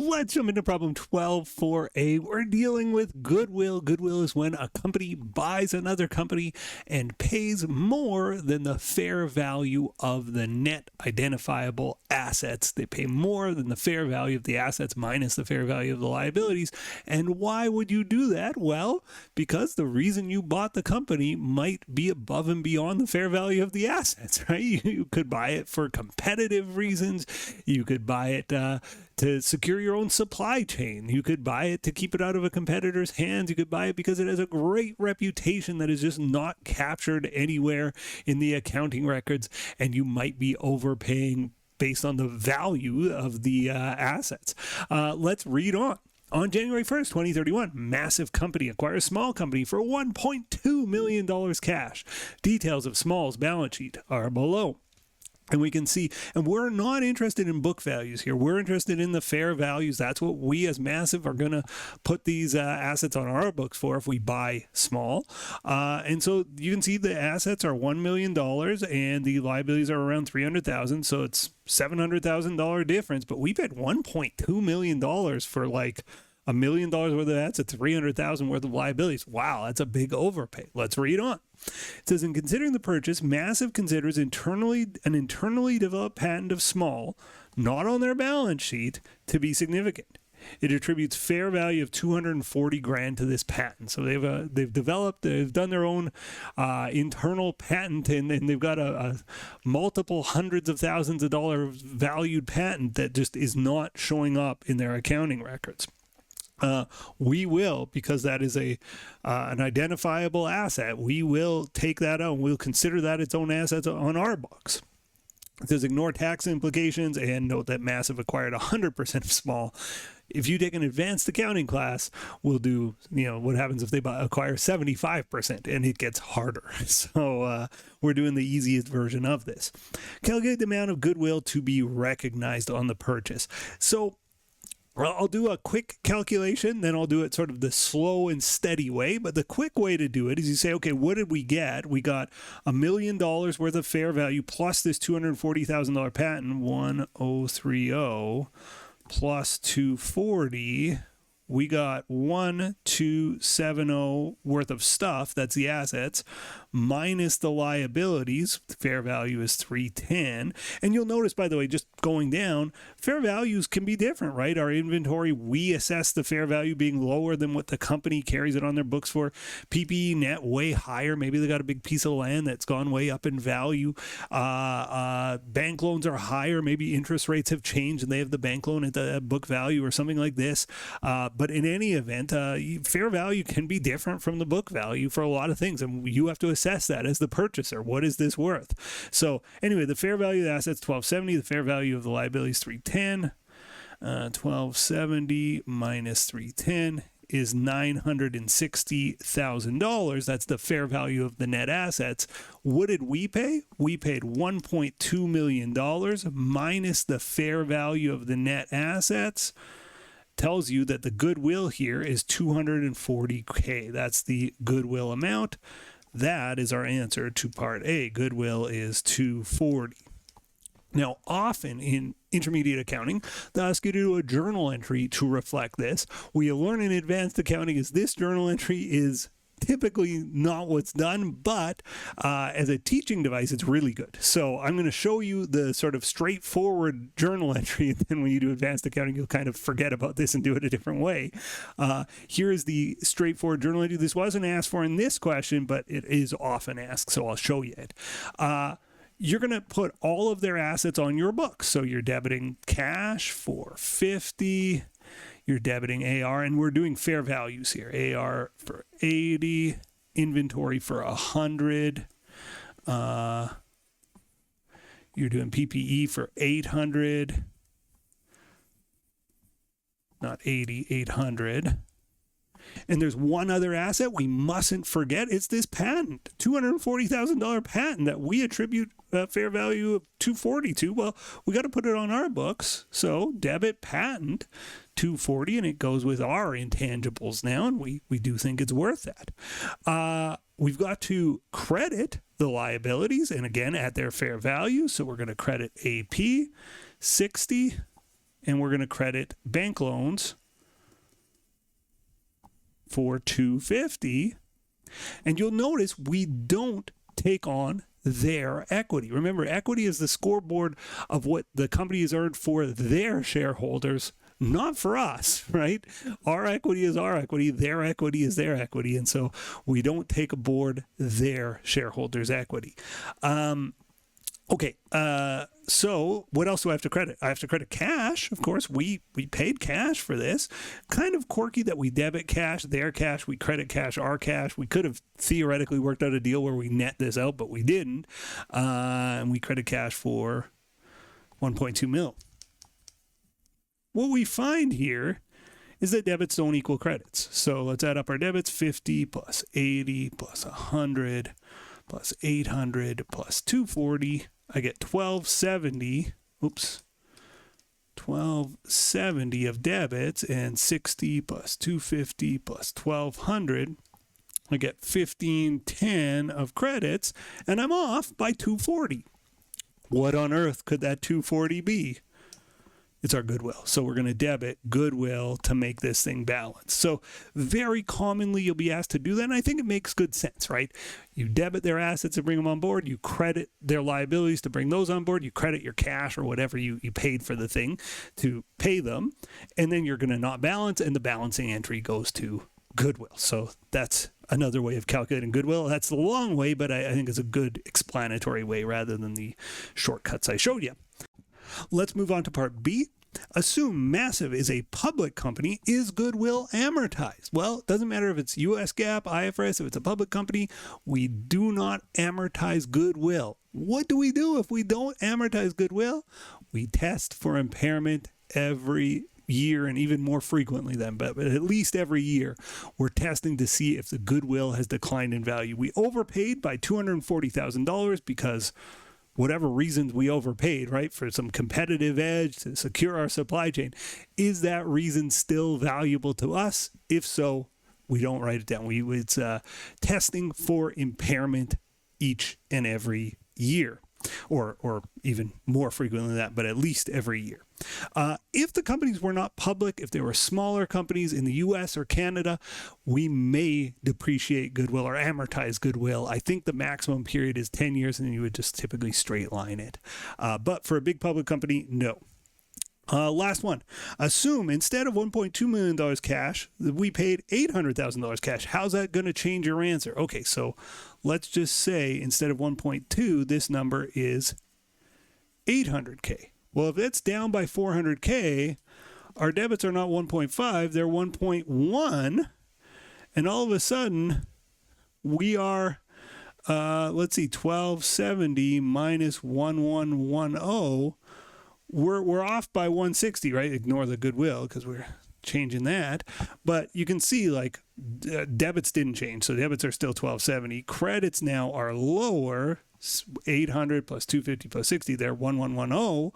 let's jump into problem 12.4a. We're dealing with goodwill. Goodwill is when a company buys another company and pays more than the fair value of the net identifiable assets. They pay more than the fair value of the assets minus the fair value of the liabilities. And why would you do that? Well, because the reason you bought the company might be above and beyond the fair value of the assets, right? You could buy it for competitive reasons. You could buy it to secure your own supply chain. You could buy it to keep it out of a competitor's hands. You could buy it because it has a great reputation that is just not captured anywhere in the accounting records, and you might be overpaying based on the value of the assets. Let's read on. On January 1st, 2031, massive company acquires small company for $1.2 million cash. Details of Small's balance sheet are below. And we can see, and we're not interested in book values here. We're interested in the fair values. That's what we as Massive are going to put these assets on our books for if we buy Small. And so you can see the assets are $1 million and the liabilities are around $300,000. So it's $700,000 difference. But we paid $1.2 million for like $1 million worth of assets, $300,000 worth of liabilities. Wow, that's a big overpay. Let's read on. It says, in considering the purchase, Massive considers an internally developed patent of Small, not on their balance sheet, to be significant. It attributes fair value of $240,000 to this patent. So they've done their own internal patent, and they've got a multiple hundreds of thousands of dollars valued patent that just is not showing up in their accounting records. We will, because that is an identifiable asset, we will take that out and we'll consider that its own assets on our books. It says ignore tax implications and note that Massive acquired 100% of Small. If you take an advanced accounting class, we'll do, what happens if they acquire 75%, and it gets harder. So we're doing the easiest version of this. Calculate the amount of goodwill to be recognized on the purchase. So I'll do a quick calculation, then I'll do it sort of the slow and steady way. But the quick way to do it is you say, okay, what did we get? We got $1 million worth of fair value plus this $240,000 patent, 1030 plus 240. We got 1270 worth of stuff, that's the assets, minus the liabilities. The fair value is 310. And you'll notice, by the way, just going down, fair values can be different, right? Our inventory, we assess the fair value being lower than what the company carries it on their books for. PPE net way higher. Maybe they got a big piece of land that's gone way up in value. Bank loans are higher. Maybe interest rates have changed and they have the bank loan at the book value or something like this. But in any event, fair value can be different from the book value for a lot of things, and you have to assess that as the purchaser. What is this worth? So anyway, the fair value of the assets, 1270. The fair value of the liabilities, 310. 1270 minus 310 is $960,000. That's the fair value of the net assets. What did we pay? We paid $1.2 million minus the fair value of the net assets. Tells you that the goodwill here is $240K. That's the goodwill amount. That is our answer to part A. Goodwill is $240. Now, often in intermediate accounting, they'll ask you to do a journal entry to reflect this. What you learn in advanced accounting is this journal entry is typically not what's done, but as a teaching device, it's really good. So I'm going to show you the sort of straightforward journal entry, and then when you do advanced accounting, you'll kind of forget about this and do it a different way. Here is the straightforward journal entry. This wasn't asked for in this question, but it is often asked, so I'll show you it. You're going to put all of their assets on your books. So you're debiting cash for 50. You're debiting AR, and we're doing fair values here. AR for 80, inventory for 100. You're doing PPE for 800. Not 80, 800. And there's one other asset we mustn't forget. It's this patent, $240,000 patent that we attribute a fair value of $240 to. Well, we got to put it on our books. So debit patent $240, and it goes with our intangibles now, and we do think it's worth that. We've got to credit the liabilities, and again, at their fair value. So we're going to credit AP 60. and we're going to credit bank loans for $250. And you'll notice we don't take on their equity. Remember, equity is the scoreboard of what the company has earned for their shareholders, not for us, right? Our equity is our equity, their equity is their equity, and so we don't take aboard their shareholders' equity. Okay, so what else do I have to credit? I have to credit cash. Of course, we paid cash for this. Kind of quirky that we debit cash, their cash, we credit cash, our cash. We could have theoretically worked out a deal where we net this out, but we didn't. And we credit cash for 1.2 mil. What we find here is that debits don't equal credits. So let's add up our debits. 50 plus 80 plus 100 plus 800 plus 240. I get 1270. Oops. 1270 of debits, and 60 plus 250 plus 1200. I get 1510 of credits, and I'm off by 240. What on earth could that 240 be? It's our goodwill. So we're going to debit goodwill to make this thing balance. So very commonly you'll be asked to do that, and I think it makes good sense, right? You debit their assets to bring them on board. You credit their liabilities to bring those on board. You credit your cash or whatever you paid for the thing to pay them, and then you're going to not balance, and the balancing entry goes to goodwill. So that's another way of calculating goodwill. That's the long way, but I think it's a good explanatory way rather than the shortcuts I showed you. Let's move on to part B. Assume Massive is a public company. Is goodwill amortized? Well, it doesn't matter if it's US GAAP, IFRS, if it's a public company, we do not amortize goodwill. What do we do if we don't amortize goodwill? We test for impairment every year, and even more frequently than, but at least every year, we're testing to see if the goodwill has declined in value. We overpaid by $240,000 because whatever reasons we overpaid, right, for some competitive edge to secure our supply chain. Is that reason still valuable to us? If so, we don't write it down. It's testing for impairment each and every year, or even more frequently than that, but at least every year. If the companies were not public, if they were smaller companies in the US or Canada, we may depreciate goodwill or amortize goodwill. I think the maximum period is 10 years, and you would just typically straight line it. But for a big public company, no. Last one. Assume instead of $1.2 million cash, we paid $800,000 cash. How's that going to change your answer? Okay, so let's just say instead of 1.2, this number is $800K. Well, if it's down by $400K, our debits are not 1.5, they're 1.1. And all of a sudden, we are, let's see, 1270 minus 1110. We're off by 160, right? Ignore the goodwill because we're changing that. But you can see, like, debits didn't change. So debits are still 1270. Credits now are lower. 800 plus 250 plus 60, they're 1110.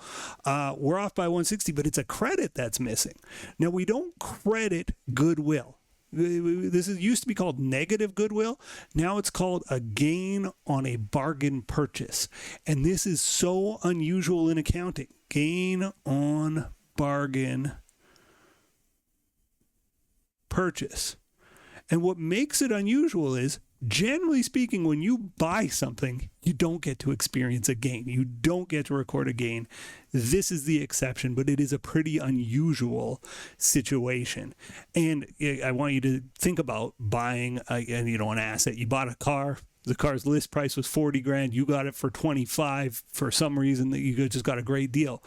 We're off by 160, but it's a credit that's missing. Now, we don't credit goodwill. This used to be called negative goodwill. Now it's called a gain on a bargain purchase. And this is so unusual in accounting. Gain on bargain purchase. And what makes it unusual is, generally speaking, when you buy something, you don't get to experience a gain. You don't get to record a gain. This is the exception, but it is a pretty unusual situation. And I want you to think about buying an asset. You bought a car. The car's list price was $40,000. You got it for $25,000 for some reason that you just got a great deal.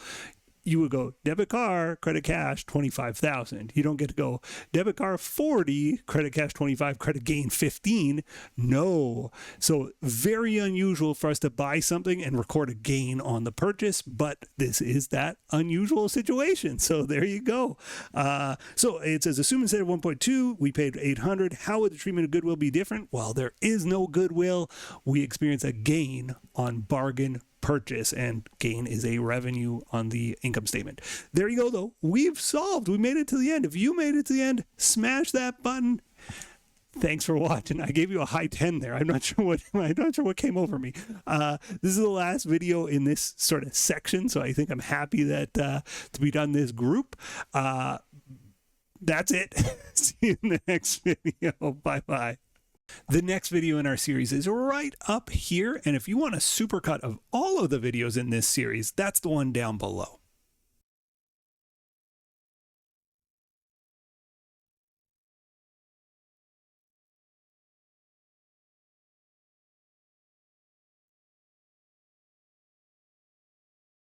You would go debit car, credit cash, $25,000. You don't get to go debit car 40, credit cash 25, credit gain 15. No. So very unusual for us to buy something and record a gain on the purchase, but this is that unusual situation. So there you go. So it says, assume instead of 1.2, we paid 800. How would the treatment of goodwill be different? Well, there is no goodwill. We experience a gain on bargain purchase, and gain is a revenue on the income statement. There you go, though. We've solved. We made it to the end. If you made it to the end, smash that button. Thanks for watching. I gave you a high 10 there. I'm not sure what came over me. This is the last video in this sort of section, so I think I'm happy that to be done this group. That's it. See you in the next video. Bye-bye. The next video in our series is right up here, and if you want a supercut of all of the videos in this series, that's the one down below.